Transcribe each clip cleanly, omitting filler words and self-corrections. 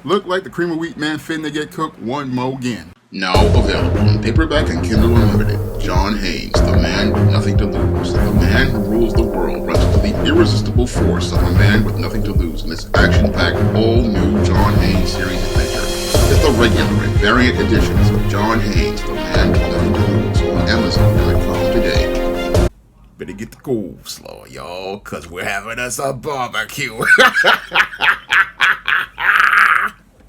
Look like the cream of wheat man finna get cooked one mo again. Now available in paperback and Kindle Unlimited. John Haynes, the man with nothing to lose. The man who rules the world runs into the irresistible force of a man with nothing to lose in this action-packed, all-new John Haynes series adventure. Get the regular and variant editions of John Haynes, the man with nothing to lose on Amazon.com today. Better get the coleslaw, y'all, cause we're having us a barbecue.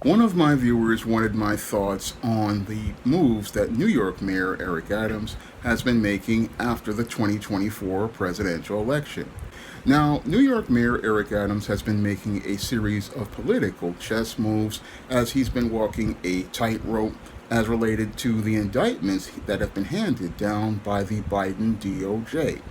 One of my viewers wanted my thoughts on the moves that New York Mayor Eric Adams has been making after the 2024 presidential election. Now, New York Mayor Eric Adams has been making a series of political chess moves as he's been walking a tightrope as related to the indictments that have been handed down by the Biden DOJ.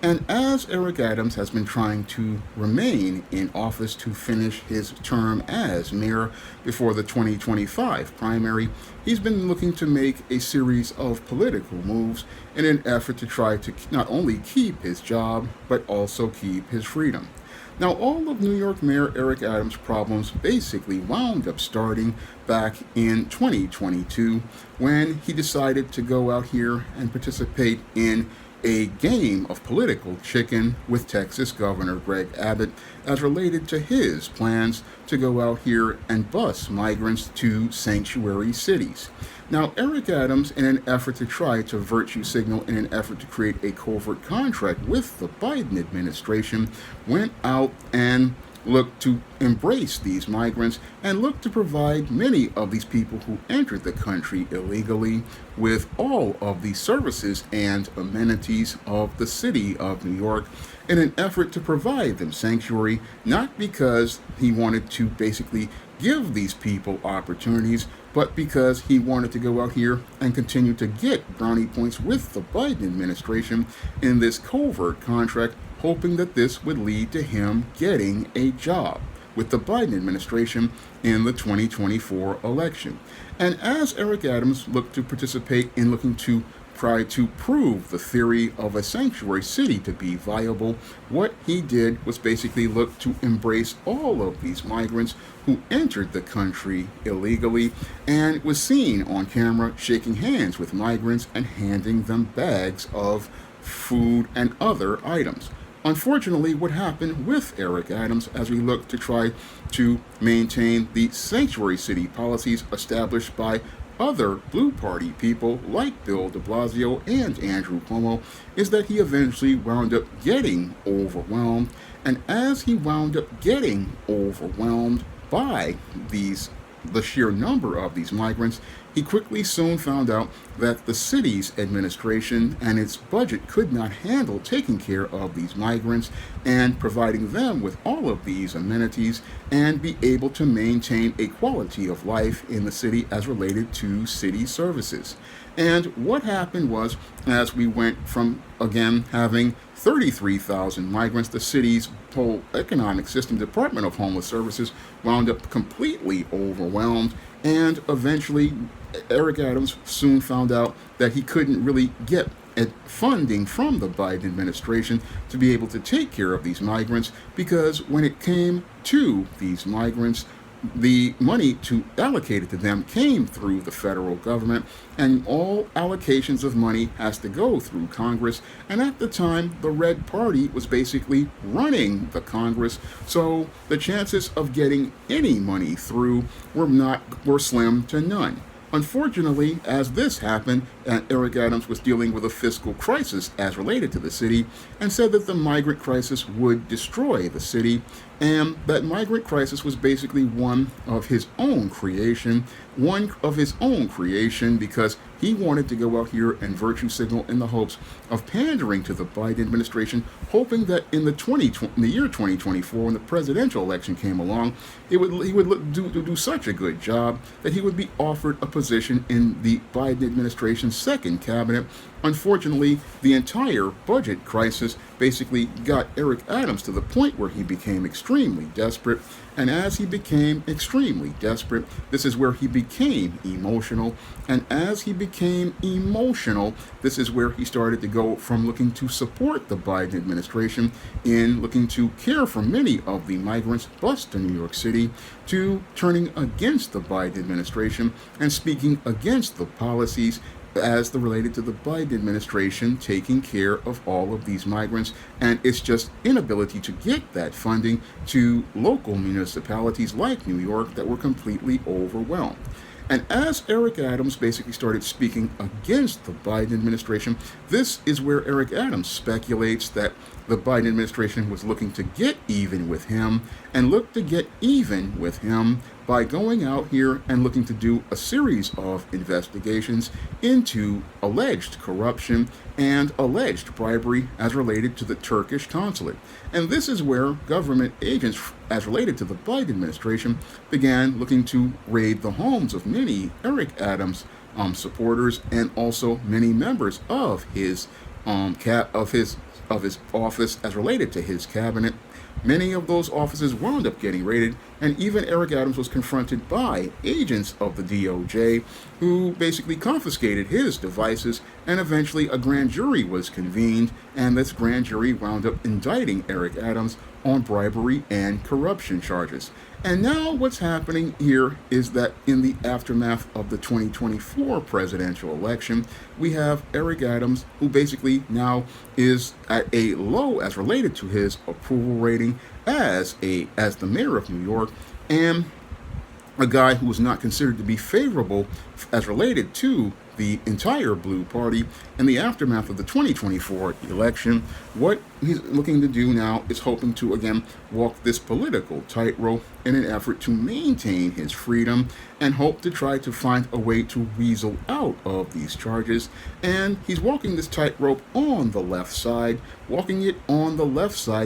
And as Eric Adams has been trying to remain in office to finish his term as mayor before the 2025 primary, he's been looking to make a series of political moves in an effort to try to not only keep his job, but also keep his freedom. Now, all of New York Mayor Eric Adams' problems basically wound up starting back in 2022 when he decided to go out here and participate in a game of political chicken with Texas Governor Greg Abbott as related to his plans to go out here and bus migrants to sanctuary cities. Now, Eric Adams, in an effort to try to virtue signal in an effort to create a covert contract with the Biden administration, went out and looked to embrace these migrants and looked to provide many of these people who entered the country illegally with all of the services and amenities of the city of New York in an effort to provide them sanctuary, not because he wanted to basically give these people opportunities, but because he wanted to go out here and continue to get brownie points with the Biden administration in this covert contract, hoping that this would lead to him getting a job with the Biden administration in the 2024 election. And as Eric Adams looked to participate in looking to try to prove the theory of a sanctuary city to be viable, what he did was basically look to embrace all of these migrants who entered the country illegally and was seen on camera shaking hands with migrants and handing them bags of food and other items. Unfortunately, what happened with Eric Adams as we look to try to maintain the sanctuary city policies established by other Blue Party people like Bill de Blasio and Andrew Cuomo is that he eventually wound up getting overwhelmed. And as he wound up getting overwhelmed by the sheer number of these migrants, he quickly soon found out that the city's administration and its budget could not handle taking care of these migrants and providing them with all of these amenities and be able to maintain a quality of life in the city as related to city services. And what happened was, as we went from, again, having 33,000 migrants, the city's whole economic system, Department of Homeless Services, wound up completely overwhelmed, and eventually Eric Adams soon found out that he couldn't really get funding from the Biden administration to be able to take care of these migrants, because when it came to these migrants, the money to allocate it to them came through the federal government, and all allocations of money has to go through Congress. And at the time, the Red Party was basically running the Congress, so the chances of getting any money through were slim to none. Unfortunately, as this happened, Eric Adams was dealing with a fiscal crisis as related to the city and said that the migrant crisis would destroy the city, and that migrant crisis was basically one of his own creation because he wanted to go out here and virtue signal in the hopes of pandering to the Biden administration, hoping that in the year 2024, when the presidential election came along, he would do such a good job that he would be offered a position in the Biden administration's second cabinet, Unfortunately, the entire budget crisis basically got Eric Adams to the point where he became extremely desperate. And as he became extremely desperate, this is where he became emotional. And as he became emotional, this is where he started to go from looking to support the Biden administration in looking to care for many of the migrants bused to New York City, to turning against the Biden administration and speaking against the policies as related to the Biden administration taking care of all of these migrants, and its just inability to get that funding to local municipalities like New York that were completely overwhelmed. And as Eric Adams basically started speaking against the Biden administration, this is where Eric Adams speculates that the Biden administration was looking to get even with him, and looked to get even with him by going out here and looking to do a series of investigations into alleged corruption and alleged bribery as related to the Turkish consulate. And this is where government agents, as related to the Biden administration, began looking to raid the homes of many Eric Adams supporters, and also many members of his of his office as related to his cabinet. Many of those offices wound up getting raided, and even Eric Adams was confronted by agents of the DOJ who basically confiscated his devices, and eventually a grand jury was convened, and this grand jury wound up indicting Eric Adams on bribery and corruption charges. And now what's happening here is that in the aftermath of the 2024 presidential election, we have Eric Adams, who basically now is at a low as related to his approval rating as the mayor of New York, and a guy who was not considered to be favorable as related to the entire Blue Party. In the aftermath of the 2024 election, what he's looking to do now is hoping to again walk this political tightrope in an effort to maintain his freedom, and hope to try to find a way to weasel out of these charges. And he's walking this tightrope on the left side,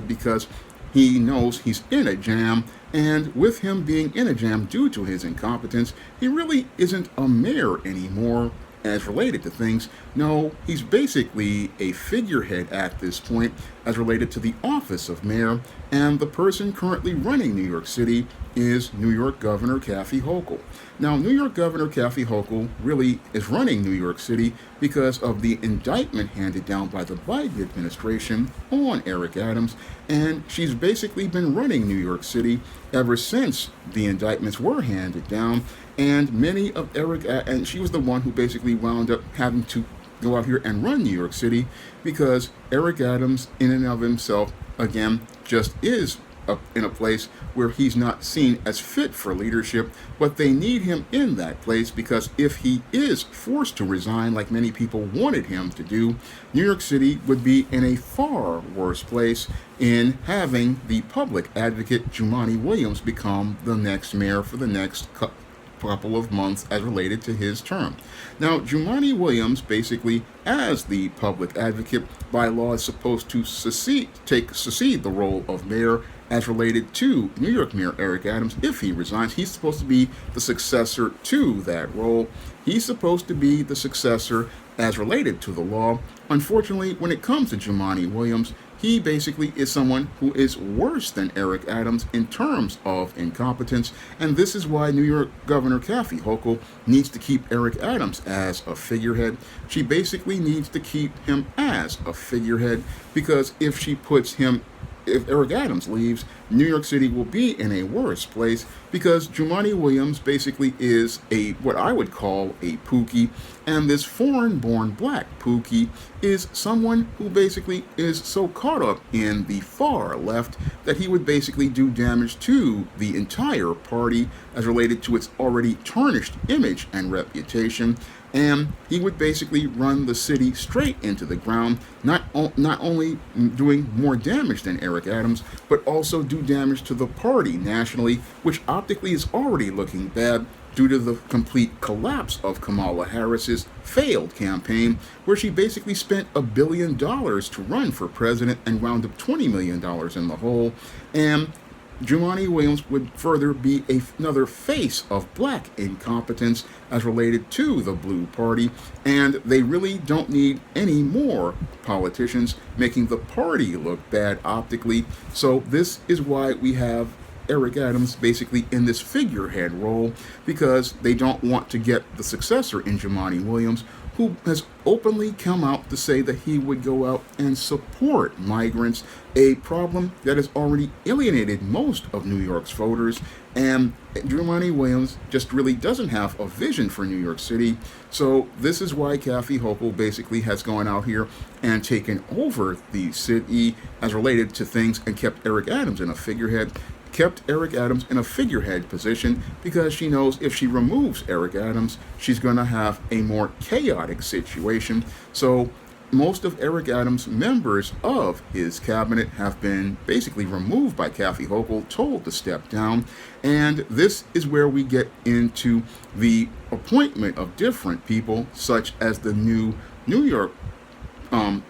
because he knows he's in a jam, and with him being in a jam due to his incompetence, he really isn't a mayor anymore as related to things. No, he's basically a figurehead at this point as related to the office of mayor, and the person currently running New York City is New York Governor Kathy Hochul. Now, New York Governor Kathy Hochul really is running New York City because of the indictment handed down by the Biden administration on Eric Adams, and she's basically been running New York City ever since the indictments were handed down. And and she was the one who basically wound up having to go out here and run New York City, because Eric Adams in and of himself, again, just is in a place where he's not seen as fit for leadership, but they need him in that place, because if he is forced to resign like many people wanted him to do, New York City would be in a far worse place in having the public advocate Jumaane Williams become the next mayor for the next couple of months as related to his term. Now, Jumaane Williams, basically, as the public advocate, by law is supposed to succeed the role of mayor as related to New York Mayor Eric Adams. If he resigns, he's supposed to be the successor to that role. He's supposed to be the successor as related to the law. Unfortunately, when it comes to Jumaane Williams, he basically is someone who is worse than Eric Adams in terms of incompetence, and this is why New York Governor Kathy Hochul needs to keep Eric Adams as a figurehead. She basically needs to keep him as a figurehead, because if Eric Adams leaves, New York City will be in a worse place, because Jumaane Williams basically is what I would call a Pookie, and this foreign-born black Pookie is someone who basically is so caught up in the far left that he would basically do damage to the entire party as related to its already tarnished image and reputation. And he would basically run the city straight into the ground, not only doing more damage than Eric Adams, but also do damage to the party nationally, which optically is already looking bad due to the complete collapse of Kamala Harris's failed campaign, where she basically spent $1 billion to run for president and wound up $20 million in the hole. And Jumaane Williams would further be another face of black incompetence as related to the Blue Party, and they really don't need any more politicians making the party look bad optically. So this is why we have Eric Adams basically in this figurehead role, because they don't want to get the successor in Jumaane Williams, who has openly come out to say that he would go out and support migrants, a problem that has already alienated most of New York's voters. And Jumaane Williams just really doesn't have a vision for New York City. So this is why Kathy Hochul basically has gone out here and taken over the city as related to things and kept Eric Adams in a figurehead. Kept Eric Adams in a figurehead position because she knows if she removes Eric Adams, she's going to have a more chaotic situation. So most of Eric Adams' members of his cabinet have been basically removed by Kathy Hochul, told to step down. And this is where we get into the appointment of different people, such as the new New York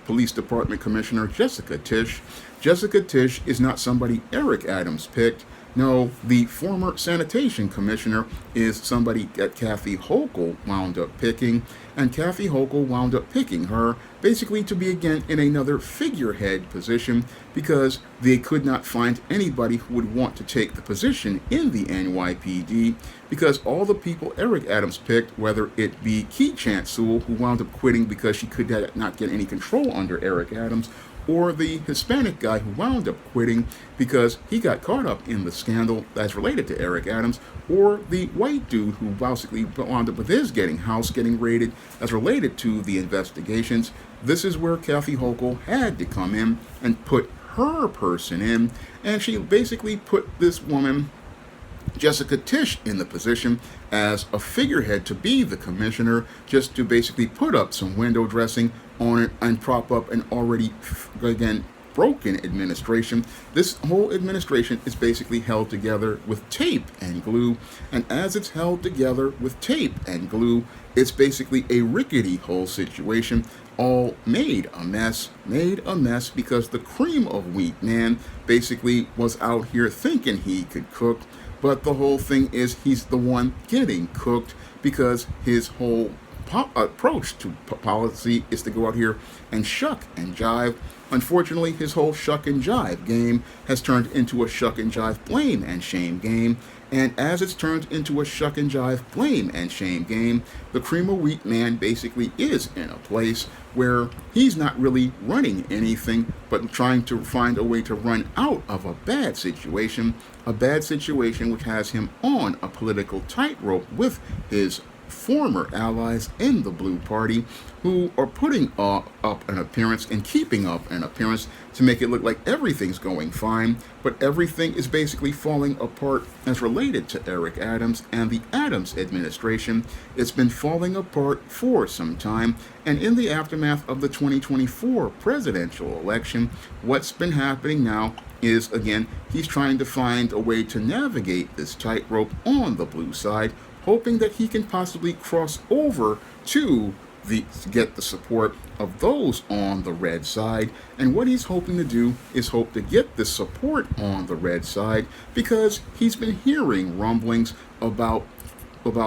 Police Department Commissioner Jessica Tisch. Jessica Tisch is not somebody Eric Adams picked. No, the former sanitation commissioner is somebody that Kathy Hochul wound up picking, and Kathy Hochul wound up picking her basically to be again in another figurehead position because they could not find anybody who would want to take the position in the NYPD, because all the people Eric Adams picked, whether it be Key Chance Sewell, who wound up quitting because she could not get any control under Eric Adams, or the Hispanic guy who wound up quitting because he got caught up in the scandal that's related to Eric Adams, or the white dude who basically wound up with his house getting raided as related to the investigations. This is where Kathy Hochul had to come in and put her person in, and she basically put this woman, Jessica Tisch, in the position as a figurehead to be the commissioner, just to basically put up some window dressing on it and prop up an already, again, broken administration. This whole administration is basically held together with tape and glue, and as it's held together with tape and glue, it's basically a rickety whole situation, all made a mess because the cream of wheat man basically was out here thinking he could cook. But the whole thing is he's the one getting cooked, because his whole approach to policy is to go out here and shuck and jive. Unfortunately, his whole shuck and jive game has turned into a shuck and jive blame and shame game. And as it's turned into a shuck and jive blame and shame game, the cream of wheat man basically is in a place where he's not really running anything, but trying to find a way to run out of a bad situation which has him on a political tightrope with his former allies in the Blue Party, who are putting up an appearance and keeping up an appearance to make it look like everything's going fine, but everything is basically falling apart as related to Eric Adams and the Adams administration. It's been falling apart for some time, and in the aftermath of the 2024 presidential election, what's been happening now is, again, he's trying to find a way to navigate this tightrope on the blue side, hoping that he can possibly cross over to get the support of those on the red side. And what he's hoping to do is hope to get the support on the red side, because he's been hearing rumblings about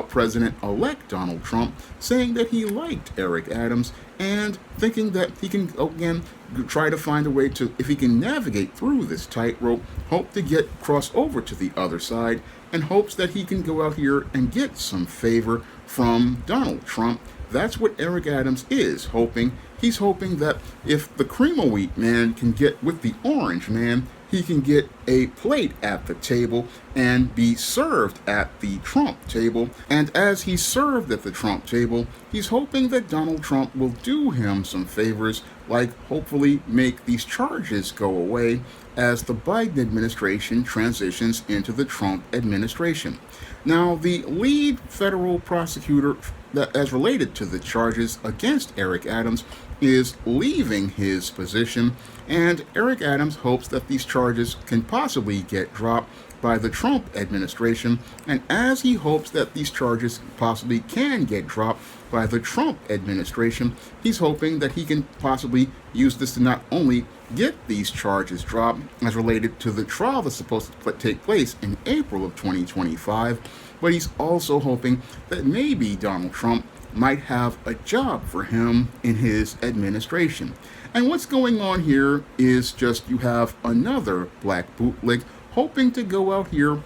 President-elect Donald Trump saying that he liked Eric Adams, and thinking that he can, again, try to find a way to, if he can navigate through this tightrope, hope to cross over to the other side, and hopes that he can go out here and get some favor from Donald Trump. That's what Eric Adams is hoping. He's hoping that if the cream of wheat man can get with the orange man, he can get a plate at the table and be served at the Trump table. And as he's served at the Trump table, he's hoping that Donald Trump will do him some favors, like hopefully make these charges go away as the Biden administration transitions into the Trump administration. Now, the lead federal prosecutor that as related to the charges against Eric Adams is leaving his position, and Eric Adams hopes that these charges can possibly get dropped by the Trump administration, and as he hopes that these charges possibly can get dropped by the Trump administration, he's hoping that he can possibly use this to not only get these charges dropped as related to the trial that's supposed to take place in April of 2025, but he's also hoping that maybe Donald Trump might have a job for him in his administration. And what's going on here is just you have another black bootleg hoping to go out here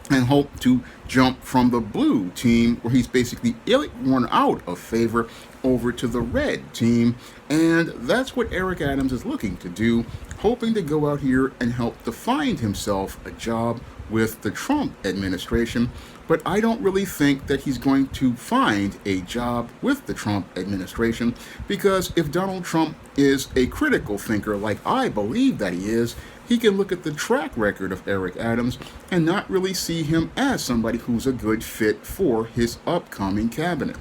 and hope to jump from the blue team, where he's basically run out of favor, over to the red team. And that's what Eric Adams is looking to do, hoping to go out here and help to find himself a job with the Trump administration. But I don't really think that he's going to find a job with the Trump administration, because if Donald Trump is a critical thinker like I believe that he is, he can look at the track record of Eric Adams and not really see him as somebody who's a good fit for his upcoming cabinet.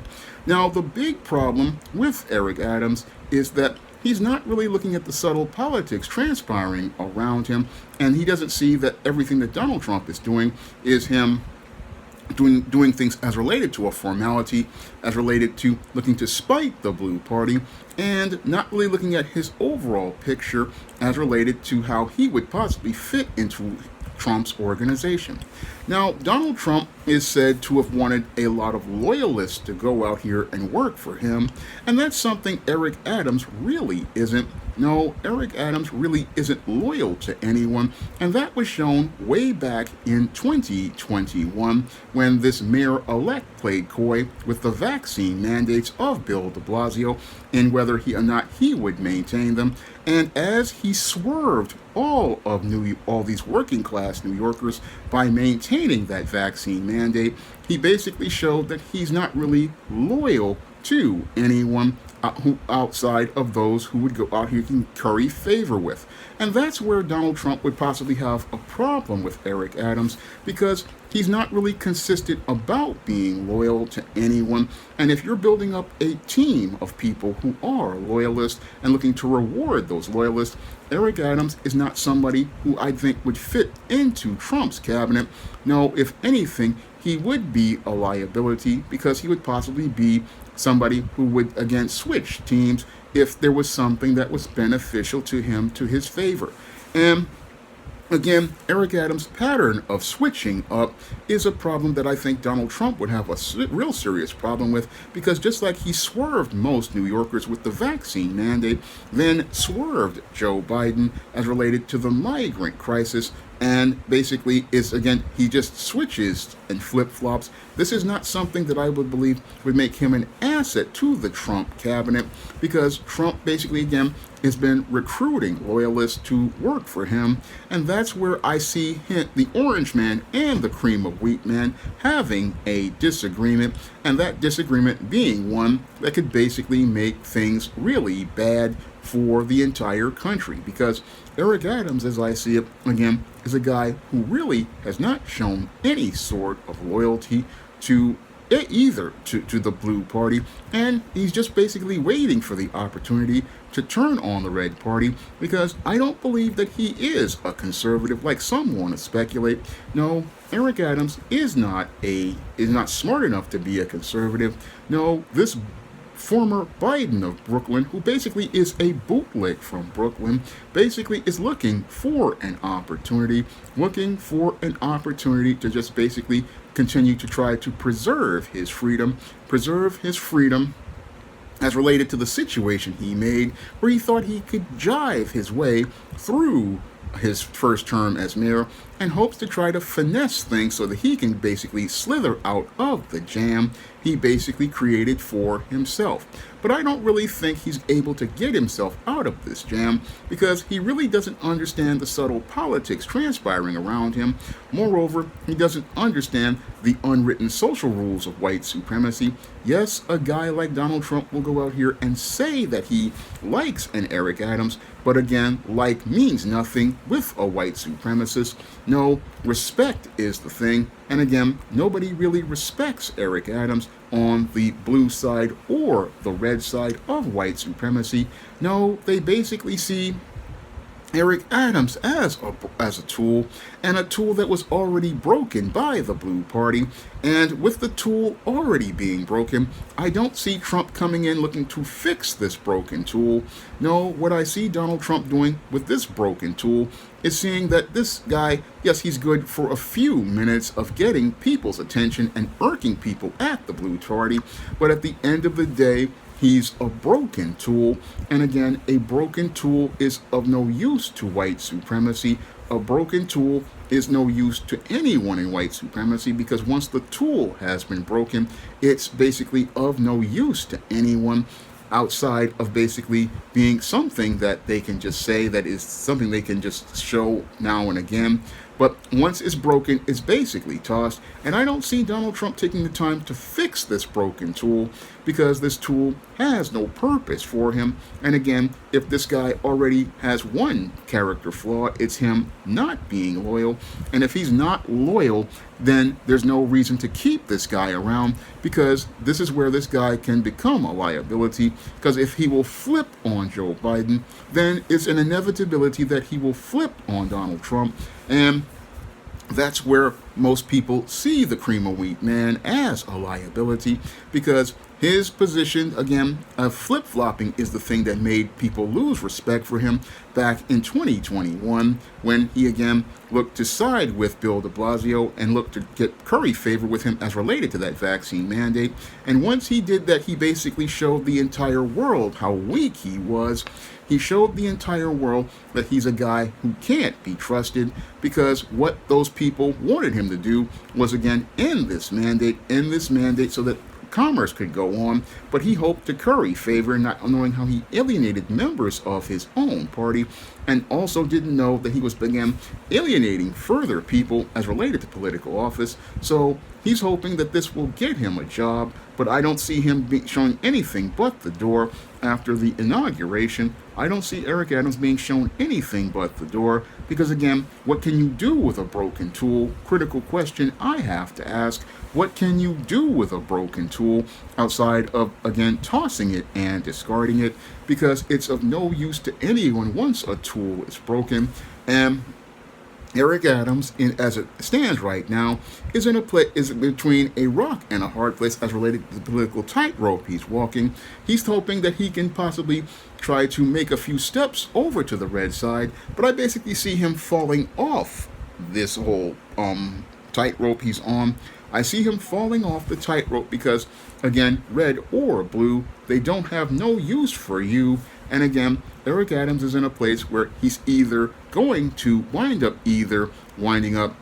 Now, the big problem with Eric Adams is that he's not really looking at the subtle politics transpiring around him, and he doesn't see that everything that Donald Trump is doing is him doing things as related to a formality, as related to looking to spite the blue party, and not really looking at his overall picture as related to how he would possibly fit into Trump's organization. Now, Donald Trump is said to have wanted a lot of loyalists to go out here and work for him, and that's something Eric Adams really isn't. No, Eric Adams really isn't loyal to anyone, and that was shown way back in 2021 when this mayor-elect played coy with the vaccine mandates of Bill de Blasio in whether he or not he would maintain them. And as he swerved all these working class New Yorkers by maintaining that vaccine mandate, he basically showed that he's not really loyal to anyone who outside of those who would go out here and curry favor with. And that's where Donald Trump would possibly have a problem with Eric Adams, because he's not really consistent about being loyal to anyone. And if you're building up a team of people who are loyalists and looking to reward those loyalists, Eric Adams is not somebody who I think would fit into Trump's cabinet. No, if anything, he would be a liability, because he would possibly be somebody who would again switch teams if there was something that was beneficial to him, to his favor. And again, Eric Adams' pattern of switching up is a problem that I think Donald Trump would have a real serious problem with, because just like he swerved most New Yorkers with the vaccine mandate, then swerved Joe Biden as related to the migrant crisis, and basically is, again, he just switches and flip-flops. This is not something that I would believe would make him an asset to the Trump cabinet, because Trump basically, again, has been recruiting loyalists to work for him, and that's where I see him, the orange man and the cream of wheat man, having a disagreement, and that disagreement being one that could basically make things really bad for the entire country, because Eric Adams, as I see it, again, is a guy who really has not shown any sort of loyalty to either to the blue party, and he's just basically waiting for the opportunity to turn on the red party, because I don't believe that he is a conservative like some want to speculate. No, Eric Adams is not smart enough to be a conservative. No, this former Biden of Brooklyn, who basically is a bootleg from Brooklyn, basically is looking for an opportunity to just basically continue to try to preserve his freedom as related to the situation he made, where he thought he could jive his way through his first term as mayor, and hopes to try to finesse things so that he can basically slither out of the jam he basically created for himself. But I don't really think he's able to get himself out of this jam, because he really doesn't understand the subtle politics transpiring around him. Moreover, he doesn't understand the unwritten social rules of white supremacy. Yes, a guy like Donald Trump will go out here and say that he likes an Eric Adams, but again, like means nothing with a white supremacist. No, respect is the thing. And again, nobody really respects Eric Adams on the blue side or the red side of white supremacy. No, they basically see Eric Adams as a tool, and a tool that was already broken by the Blue Party. And with the tool already being broken, I don't see Trump coming in looking to fix this broken tool. No, what I see Donald Trump doing with this broken tool is seeing that this guy, yes, he's good for a few minutes of getting people's attention and irking people at the Blue Party, but at the end of the day, he's a broken tool, and again, a broken tool is of no use to white supremacy. A broken tool is no use to anyone in white supremacy, because once the tool has been broken, it's basically of no use to anyone outside of basically being something that they can just say, that is something they can just show now and again. But once it's broken, it's basically tossed. And I don't see Donald Trump taking the time to fix this broken tool, because this tool has no purpose for him. And again, if this guy already has one character flaw, it's him not being loyal. And if he's not loyal, then there's no reason to keep this guy around, because this is where this guy can become a liability. Because if he will flip on Joe Biden, then it's an inevitability that he will flip on Donald Trump. And that's where most people see the cream of wheat man as a liability, because his position, again, flip-flopping is the thing that made people lose respect for him back in 2021, when he again looked to side with Bill de Blasio and looked to get curry favor with him as related to that vaccine mandate. And once he did that, he basically showed the entire world how weak he was. He showed the entire world that he's a guy who can't be trusted, because what those people wanted him to do was, again, end this mandate so that commerce could go on. But he hoped to curry favor, not knowing how he alienated members of his own party, and also didn't know that he was again alienating further people as related to political office. So he's hoping that this will get him a job, but I don't see him showing anything but the door after the inauguration. I don't see Eric Adams being shown anything but the door, because again, what can you do with a broken tool? Critical question I have to ask. What can you do with a broken tool outside of, again, tossing it and discarding it? Because it's of no use to anyone once a tool is broken. And Eric Adams, as it stands right now, is between a rock and a hard place as related to the political tightrope he's walking. He's hoping that he can possibly try to make a few steps over to the red side, but I basically see him falling off this whole tightrope he's on. I see him falling off the tightrope because, again, red or blue, they don't have no use for you. And again, Eric Adams is in a place where he's either going to winding up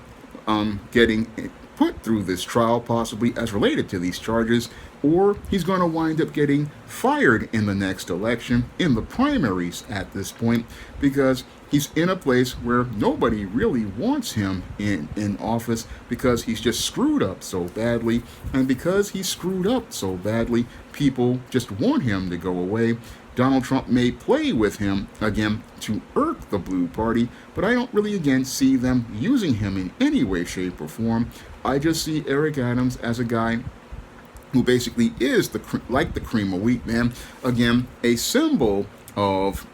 getting put through this trial, possibly as related to these charges, or he's going to wind up getting fired in the next election, in the primaries at this point, because he's in a place where nobody really wants him in office, because he's just screwed up so badly. And because he's screwed up so badly, people just want him to go away. Donald Trump may play with him, again, to irk the Blue Party, but I don't really, again, see them using him in any way, shape, or form. I just see Eric Adams as a guy who basically is like the cream of wheat man, again, a symbol of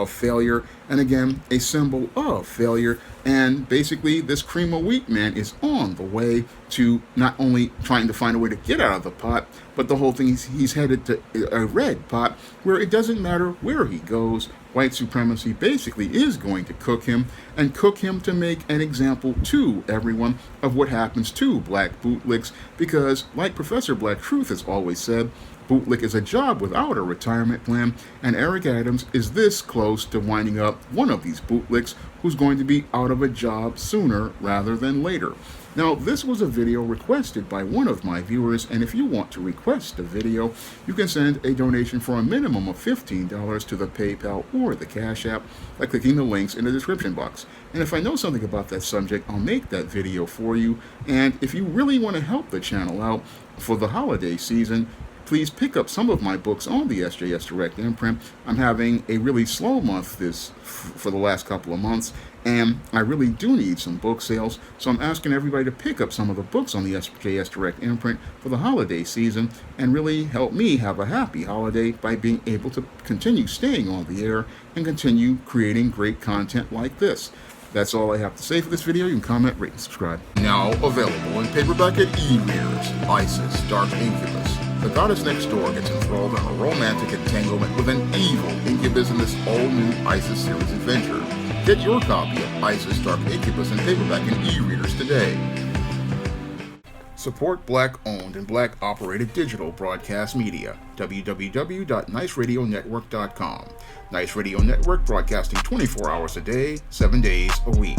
failure, and again, a symbol of failure. And basically, this cream of wheat man is on the way to not only trying to find a way to get out of the pot, but the whole thing is he's headed to a red pot where it doesn't matter where he goes. White supremacy basically is going to cook him, and cook him to make an example to everyone of what happens to black bootlicks, because like Professor Black Truth has always said, bootlick is a job without a retirement plan, and Eric Adams is this close to winding up one of these bootlicks who's going to be out of a job sooner rather than later. Now, this was a video requested by one of my viewers, and if you want to request a video, you can send a donation for a minimum of $15 to the PayPal or the Cash App by clicking the links in the description box. And if I know something about that subject, I'll make that video for you. And if you really want to help the channel out for the holiday season, please pick up some of my books on the SJS Direct imprint. I'm having a really slow month for the last couple of months, and I really do need some book sales, so I'm asking everybody to pick up some of the books on the SJS Direct imprint for the holiday season and really help me have a happy holiday by being able to continue staying on the air and continue creating great content like this. That's all I have to say for this video. You can comment, rate, and subscribe. Now available in paperback and e-readers, Isis, Dark Incubus. The goddess next door gets enthralled in a romantic entanglement with an evil incubus in this all-new Isis series adventure. Get your copy of Isis, Dark Incubus in paperback and e-readers today. Support Black-owned and Black-operated digital broadcast media. www.niceradionetwork.com. Nice Radio Network, broadcasting 24 hours a day, 7 days a week.